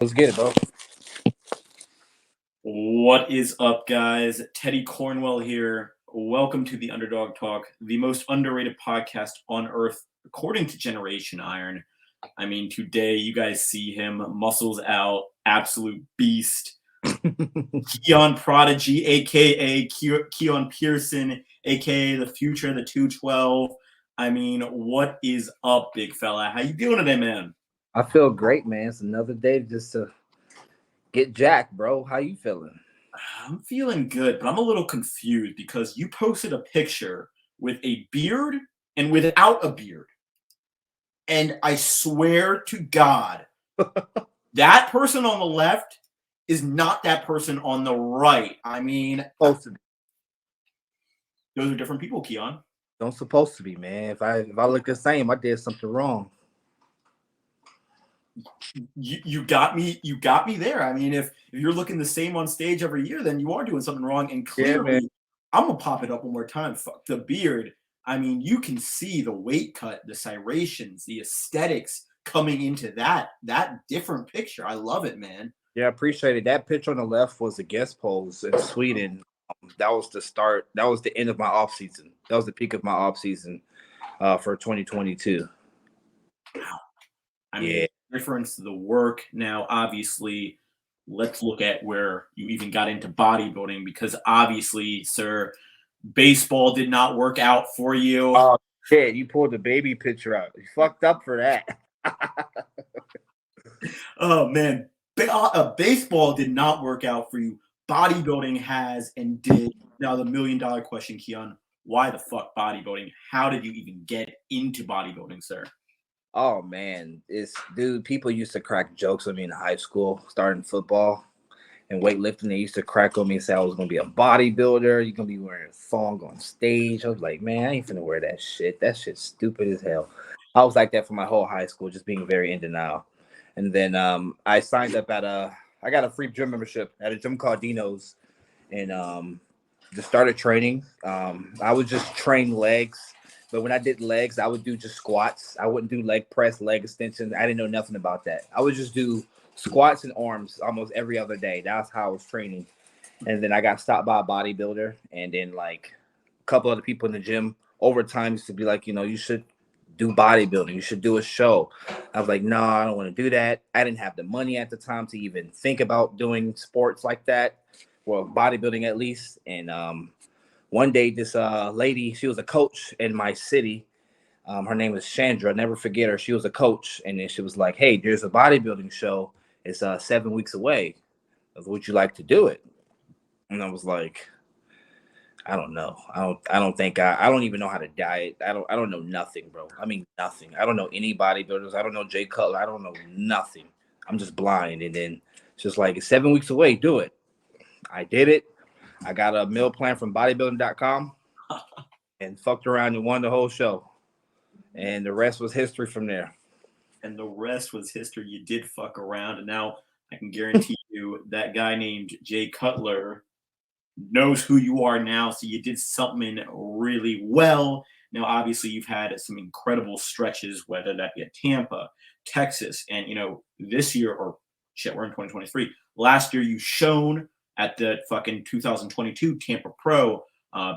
Let's get it, bro. What is up, guys? Teddy Cornwell here. Welcome to the Underdog Talk, the most underrated podcast on earth, according to Generation Iron. I mean, today you guys see him, muscles out, absolute beast. Keone Prodigy, aka Keone Pearson, aka the future, the 212. I mean, what is up, big fella? How you doing today, man? I feel great, man. It's another day just to get jacked, bro. How you feeling? I'm feeling good, but I'm a little confused because you posted a picture with a beard and without a beard. And I swear to God, that person on the left is not that person on the right. I mean, Supposed to be. those are different people, Keone. Don't supposed to be, man. If I look the same, I did something wrong. You got me. You got me there. I mean, if you're looking the same on stage every year, then you are doing something wrong. And Yeah, man. clearly, I'm gonna pop it up one more time. Fuck the beard. I mean, you can see the weight cut, the serrations, the aesthetics coming into that different picture. I love it, man. Yeah, I appreciate it. That picture on the left was a guest pose in Sweden. That was the start. That was the end of my off season. That was the peak of my off season for 2022. Wow. I mean, Yeah. difference the work now. Obviously, let's look at where you even got into bodybuilding because obviously, sir, baseball did not work out for you. Oh shit! You pulled the baby picture out. You fucked up for that. Oh man, baseball did not work out for you. Bodybuilding has and did. Now the $1 million question, Keon: why the fuck bodybuilding? How did you even get into bodybuilding, sir? Oh man, it's dude. People used to crack jokes on me in high school, starting football and weightlifting. They used to crack on me and say I was gonna be a bodybuilder. You're gonna be wearing a thong on stage. I was like, man, I ain't finna wear that shit. That shit's stupid as hell. I was like that for my whole high school, just being very in denial. And then I signed up at I got a free gym membership at a gym called Dino's, and just started training. I would just train legs, but when I did legs, I would do just squats. I wouldn't do leg press, leg extensions. I didn't know nothing about that. I would just do squats and arms almost every other day. That's how I was training. And then I got stopped by a bodybuilder, and then like a couple other people in the gym over time used to be like, you should do bodybuilding. You should do a show. I was like, no, I don't want to do that. I didn't have the money at the time to even think about doing sports like that. Well, bodybuilding at least. And one day, this lady, she was a coach in my city. Her name was Chandra. I'll never forget her. She was a coach, and then she was like, "Hey, there's a bodybuilding show. It's 7 weeks away. Would you like to do it?" And I was like, "I don't know. I don't think I don't even know how to diet. I don't know nothing, bro. I mean nothing. I don't know any bodybuilders. I don't know Jay Cutler. I don't know nothing. I'm just blind." And then it's just like, it's 7 weeks away. Do it. I did it. I got a meal plan from bodybuilding.com and fucked around and won the whole show. And the rest was history from there. And the rest was history. You did fuck around, and now I can guarantee you that guy named Jay Cutler knows who you are now. So you did something really well. Now, obviously, you've had some incredible stretches, whether that be at Tampa, Texas, and this year, or shit, we're in 2023. Last year, you shone at the fucking 2022 Tampa Pro,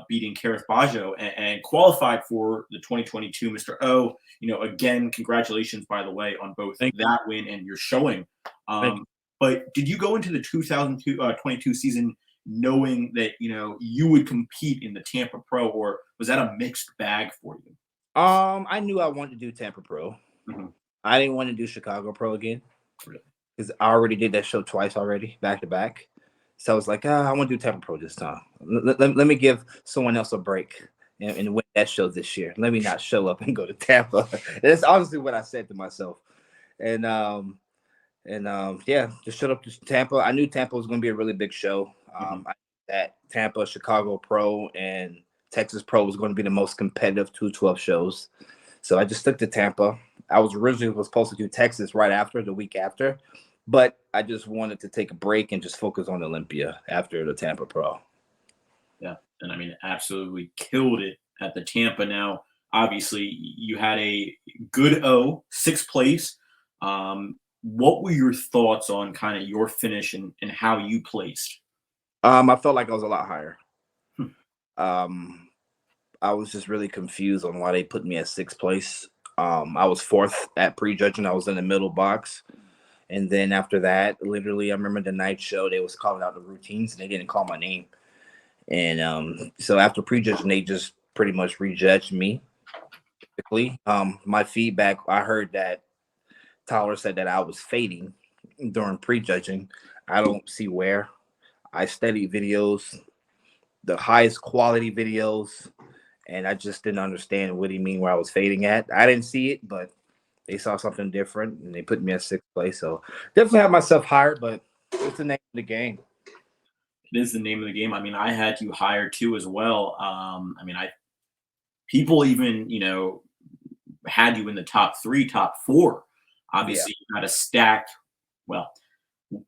beating Kareth Baggio and qualified for the 2022 Mr. O. Again, congratulations, by the way, on both Thank that win and your showing. Thank you. But did you go into the 2022 season knowing that you would compete in the Tampa Pro, or was that a mixed bag for you? I knew I wanted to do Tampa Pro. Mhm. I didn't want to do Chicago Pro again Really? because I already did that show twice already, back to back. So I was like, I want to do Tampa Pro this time. Let me give someone else a break and win that show this year. Let me not show up and go to Tampa. That's honestly what I said to myself. And yeah, just showed up to Tampa. I knew Tampa was going to be a really big show. Mhm. I knew that Tampa, Chicago Pro, and Texas Pro was going to be the most competitive 212 shows. So I just stuck to Tampa. I was originally supposed to do Texas right after, the week after, but I just wanted to take a break and just focus on Olympia after the Tampa Pro. Yeah, and I mean, absolutely killed it at the Tampa. Now, obviously, you had a good O, sixth place. what were your thoughts on kind of your finish and how you placed? I felt like I was a lot higher. Hmm. Um, I was just really confused on why they put me at sixth place. I was fourth at prejudging. I was in the middle box. And then after that, literally, I remember the night show, they was calling out the routines and they didn't call my name. And so after prejudging, they just pretty much rejudged me. Quickly. My feedback, I heard that Tyler said that I was fading during prejudging. I don't see where. I studied videos, the highest quality videos, and I just didn't understand what he mean where I was fading at. I didn't see it, but they saw something different and they put me at sixth place. So definitely have myself higher, but it's the name of the game. It is the name of the game. I mean, I had you higher too as well. I mean, I people even had you in the top three, top four. Yeah. Obviously, you got a stacked. Well,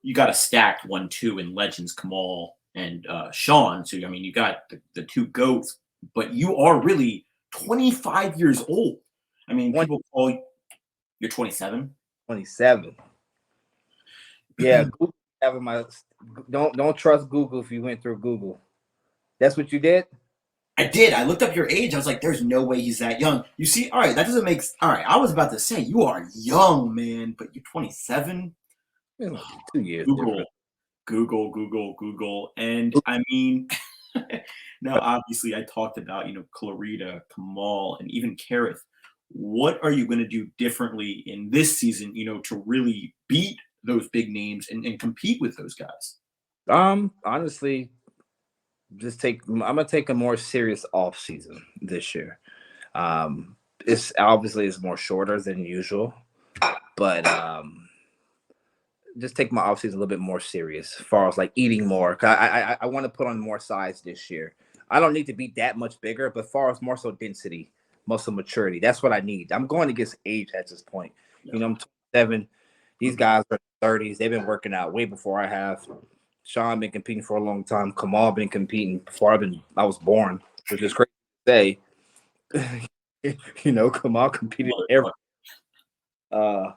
you got a stacked 1-2 in Legends, Kamal and Sean. So I mean, you got the two goats, but you are really 25 years old. I mean, people call you, you're 27. 27. Yeah, Google having my don't trust Google if you went through Google. That's what you did? I did. I looked up your age. I was like, there's no way he's that young. You see, all right, that doesn't make all right. I was about to say you are young, man, but you're 27. It's only 2 years Google, different. Google. And I mean, now obviously I talked about, Clarita, Kamal, and even Kareth. What are you going to do differently in this season, to really beat those big names and compete with those guys? Honestly, I'm gonna take a more serious off season this year. It's obviously it's more shorter than usual, but just take my off season a little bit more serious as far as like eating more. I want to put on more size this year. I don't need to be that much bigger, but as far as more so density, muscle maturity, that's what I need. I'm going against age at this point. Yeah. I'm 27. These Mhm. guys are 30s. They've been working out way before I have. Sean been competing for a long time. Kamal been competing before I was born, which is crazy to say. Kamal competed every. Uh,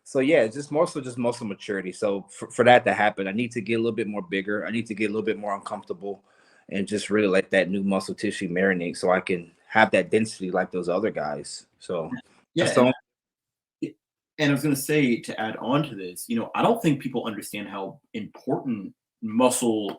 so yeah, just more so just muscle maturity. So for that to happen, I need to get a little bit more bigger. I need to get a little bit more uncomfortable, and just really let that new muscle tissue marinate, so I can have that density like those other guys. So Yeah, that's the only. and I was going to say to add on to this, I don't think people understand how important muscle,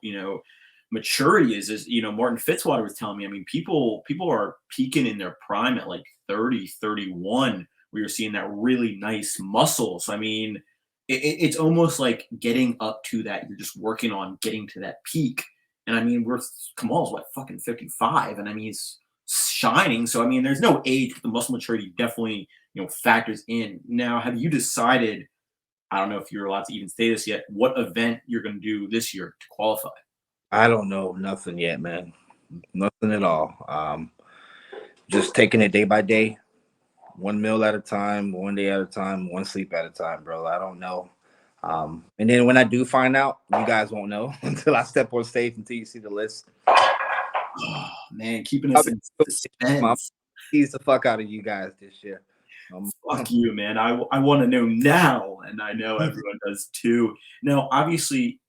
maturity is. As Martin Fitzwater was telling me. I mean, people are peaking in their prime at like 30, 31. We are seeing that really nice muscle. So I mean, it's almost like getting up to that. You're just working on getting to that peak. And I mean, Kamal's what, fucking 55, and I mean he's shining. So I mean, there's no age, but the muscle maturity definitely factors in. Now, have you decided, I don't know if you're allowed to even say this yet, what event you're going to do this year to qualify? I don't know nothing yet, man. Nothing at all. Just taking it day by day, one meal at a time, one day at a time, one sleep at a time, bro. I don't know. And then when I do find out, you guys won't know until I step on stage, until you see the list. Oh, man, keeping I'll us be in I'll suspense. tease the fuck out of you guys this year. Fuck you, man. I want to know now, and I know everyone does too. Now, obviously,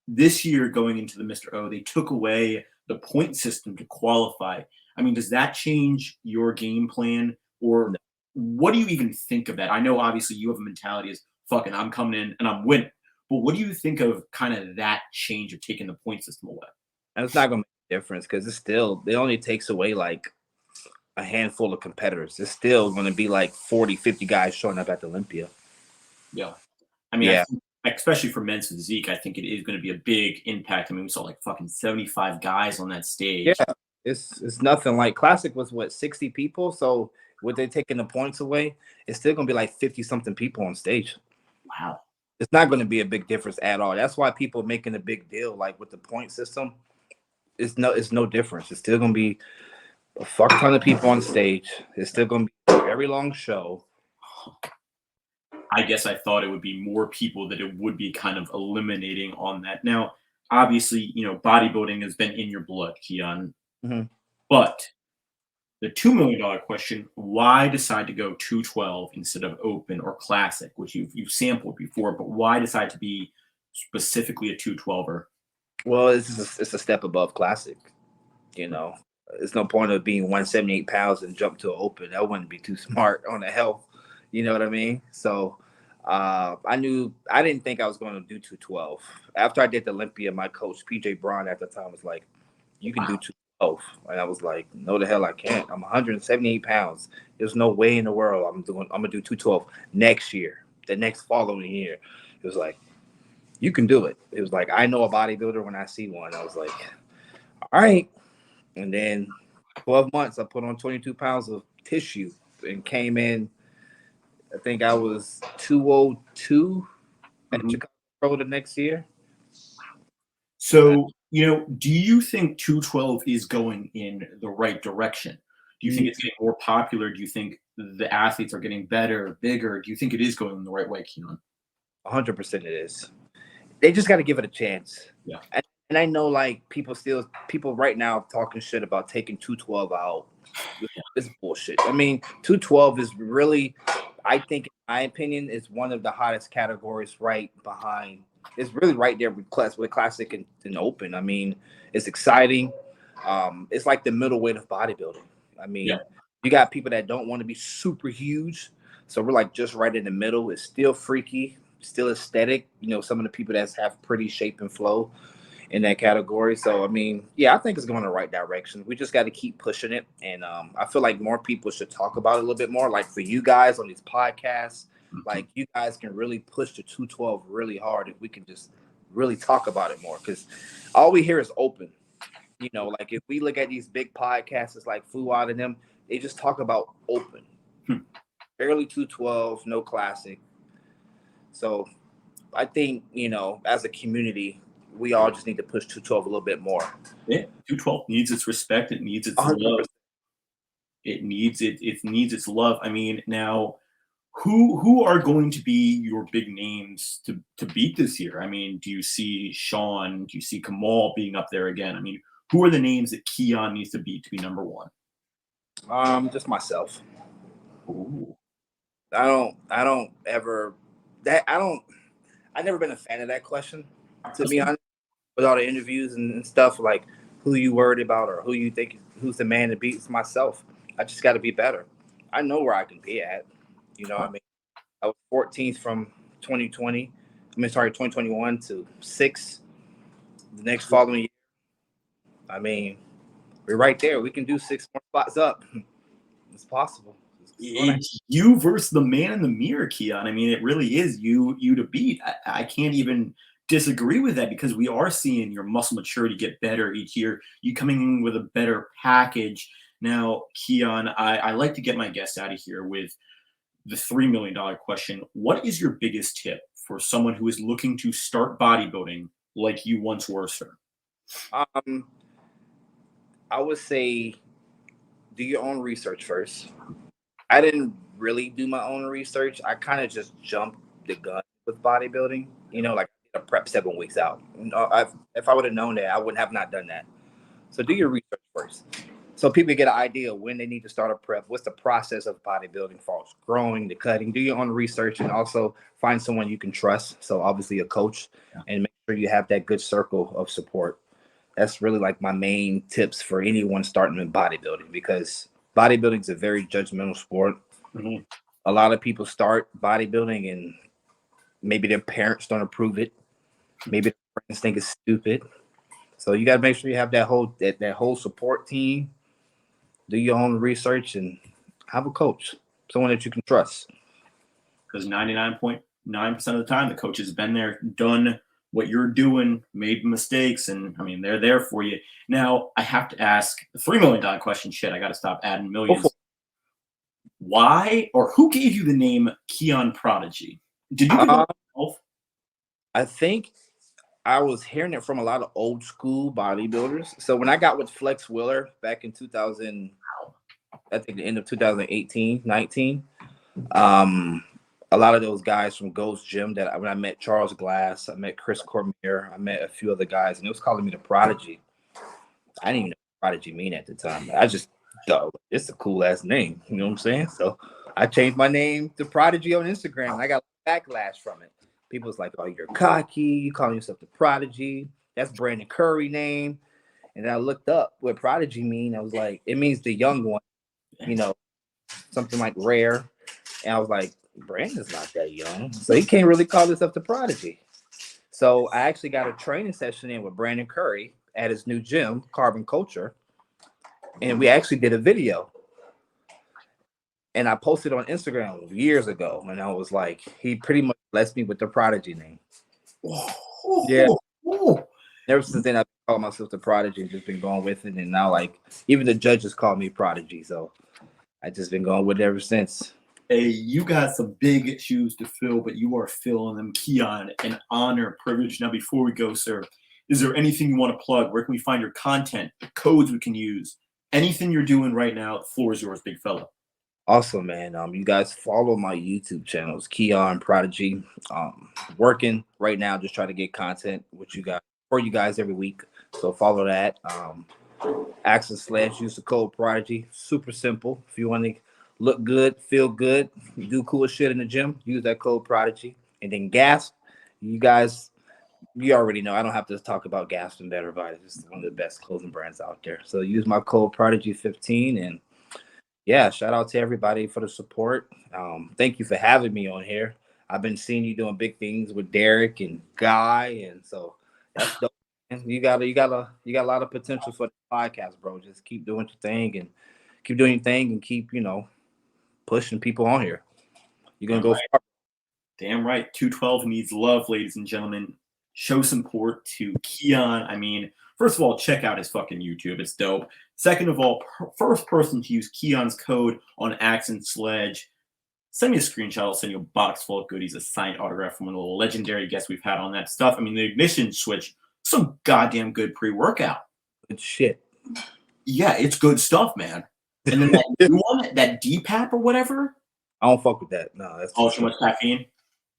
this year going into the Mr. O, they took away the point system to qualify. I mean, does that change your game plan, or what do you even think of that? I know obviously you have a mentality as fucking I'm coming in and I'm winning, but what do you think of kind of that change of taking the point system away? And it's not gonna make a difference because it only takes away like a handful of competitors. It's still gonna be like 40, 50 guys showing up at the Olympia. Yeah. I mean, I Yeah. think, especially for men's physique, I think it is going to be a big impact. I mean, we saw like fucking 75 guys on that Yeah. stage. It's nothing. Like classic was what, 60 people. So with they taking the points away, it's still gonna be like 50 something people on stage. Wow. It's not going to be a big difference at all. That's why people are making a big deal. Like with the point system, it's no difference. It's still going to be a fuck ton of people on stage. It's still going to be a very long show. I guess I thought it would be more people that it would be kind of eliminating on that. Now, obviously, bodybuilding has been in your blood, Keon, Mhm. but The $2 million question: why decide to go 212 instead of open or classic, which you've sampled before, but why decide to be specifically a 212er? Well, it's a step above classic. You know, it's no point of being 178 pounds and jump to an open. That wouldn't be too smart on the health. You know what I mean? So I didn't think I was going to do 212. After I did the Olympia, my coach PJ Braun at the time was like, "You can do 212," and I was like, "No, the hell I can't. I'm 178 pounds. There's no way in the world I'm gonna do 212 next year, the next following year." It was like, "You can do it." It was like, I know a bodybuilder when I see one. I was like, "All right." And then 12 months, I put on 22 pounds of tissue and came in. I think I was 202 at Mhm. Chicago Pro the next year. So, do you think 212 is going in the right direction? Do you think it's getting more popular? Do you think the athletes are getting better, bigger? Do you think it is going in the right way, Keone? 100% it is. They just got to give it a chance. Yeah. And I know like people right now talking shit about taking 212 out. It's bullshit. I mean, 212 is really, I think, in my opinion, is one of the hottest categories right behind. It's really right there with classic and open. I mean, it's exciting. It's like the middleweight of bodybuilding. I Yeah. mean, you got people that don't want to be super huge, so we're like just right in the middle. It's still freaky, still aesthetic. You know, some of the people that have pretty shape and flow in that category. So I mean, yeah, I think it's going in the right direction. We just got to keep pushing it, and I feel like more people should talk about it a little bit more. Like for you guys on these podcasts, Mhm. like you guys can really push the 212 really hard if we can just really talk about it more, because all we hear is open. You know, like if we look at these big podcasts, it's like Fuad and them, they just talk about open, Hmm. barely 212, no classic. So I think, as a community, we all just need to push 212 a little bit more. Yeah. 212 needs its respect. It needs its love. 100%. It needs it. It needs its love. I mean, now who are going to be your big names to beat this year? I mean, do you see Sean? Do you see Kamal being up there again? I mean, who are the names that Keon needs to beat to be number one? Just myself. Ooh. I don't ever that I don't I've never been a fan of that question, to be honest, with all the interviews and stuff, like who you worried about or who you think who's the man that beats myself. I just got to be better. I know where I can be at. You know what I mean? I was 14th from 2020. I mean, sorry, 2021 to 6 the next following year. I mean, we're right there. We can do 6 more spots up. It's possible. It's gonna. It's you versus the man in the mirror, Keon. I mean, it really is you to beat. I can't even disagree with that because we are seeing your muscle maturity get better each year. You coming in with a better package. Now, Keon, I like to get my guests out of here with the $3 million question. What is your biggest tip for someone who is looking to start bodybuilding like you once were, sir? Um, I would say do your own research first. I didn't really do my own research. I kind of just jumped the gun with bodybuilding. Like I prep 7 weeks out. If I would have known that, I would have not done that. So do your research first, so people get an idea when they need to start a prep. What's the process of bodybuilding? Falls growing, the cutting. Do your own research, and also find someone you can trust. So obviously a coach, and make sure you have that good circle of support. That's really like my main tips for anyone starting in bodybuilding, because bodybuilding is a very judgmental sport. Mhm. A lot of people start bodybuilding and maybe their parents don't approve it. Maybe their friends think it's stupid. So you got to make sure you have that whole support team. Do your own research and have a coach, someone that you can trust. Because 99.9% of the time, the coach has been there, done what you're doing, made mistakes, and I mean, they're there for you. Now, I have to ask the $3 million question. Shit, I got to stop adding millions. Why or who gave you the name Keone Prodigy? Did you give it yourself? I think I was hearing it from a lot of old school bodybuilders. So when I got with Flex Wheeler back in 2000, I think the end of 2018, 19, a lot of those guys from Ghost Gym when I met Charles Glass, I met Chris Cormier, I met a few other guys, and it was calling me the Prodigy. I didn't even know what Prodigy mean at the time. I just So it's a cool ass name. You know what I'm saying? So I changed my name to Prodigy on Instagram. And I got backlash from it. People was like, "Oh, you're cocky. You calling yourself the Prodigy? That's Brandon Curry name." And then I looked up what Prodigy mean. I was like, it means the young one. You know, something like rare. And I was like, Brandon's not that young, so he can't really call himself the Prodigy. So I actually got a training session in with Brandon Curry at his new gym, Carbon Culture, and we actually did a video. And I posted on Instagram years ago, and I was like, he pretty much blessed me with the Prodigy name. Yeah. Ever since then, I've called myself the Prodigy and just been going with it. And now, like, even the judges call me Prodigy. So I just been going with it ever since. Hey, you got some big shoes to fill, but you are filling them. Keone, an honor, privilege. Now, before we go, sir, is there anything you want to plug? Where can we find your content, the codes we can use? Anything you're doing right now, the floor is yours, big fella. Awesome, man. You guys follow my YouTube channels, Keone Prodigy. Working right now, just trying to get content with you guys for you guys every week. So follow that. Access slash use the code Prodigy. Super simple. If you want to look good, feel good, do cool shit in the gym, use that code Prodigy. And then Gasp, you guys, you already know I don't have to talk about Gasp and Better Body. It's one of the best clothing brands out there. So use my code Prodigy15 and yeah, shout out to everybody for the support. Thank you for having me on here. I've been seeing you doing big things with Derek and Guy, and so that's dope. And you got a lot of potential for the podcast, bro. Just keep doing your thing and keep pushing people on here. You're gonna Damn go right. far. Damn right. 212 needs love, ladies and gentlemen. Show support to Keone. I mean, first of all, check out his fucking YouTube. It's dope. Second of all, first person to use Keone's code on Accent Sledge. Send me a screenshot. I'll send you a box full of goodies, a signed autograph from one of the legendary guests we've had on that stuff. I mean, the ignition switch, some goddamn good pre-workout. Good shit. Yeah, it's good stuff, man. And then that new one, that DPAP or whatever. I don't fuck with that. No, that's Too much caffeine.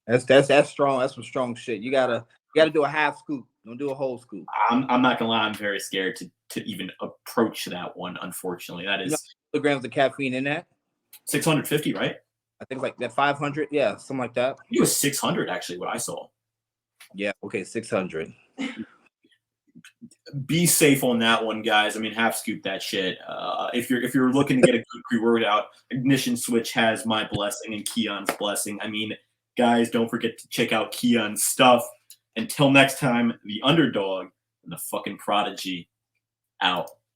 That's strong. That's some strong shit. You gotta do a half scoop. Don't do a whole scoop. I'm not gonna lie. I'm very scared to even approach that one. Unfortunately, that is Kilograms of caffeine in that. 650, right? I think it's like that 500. Yeah, something like that. It was 600 actually. What I saw. Yeah. Okay. 600. Be safe on that one, guys. I mean, half scoop that shit. If you're looking to get a good pre-workout, Ignition Switch has my blessing and Keone's blessing. I mean, guys, don't forget to check out Keone's stuff. Until next time, the Underdog and the fucking Prodigy out.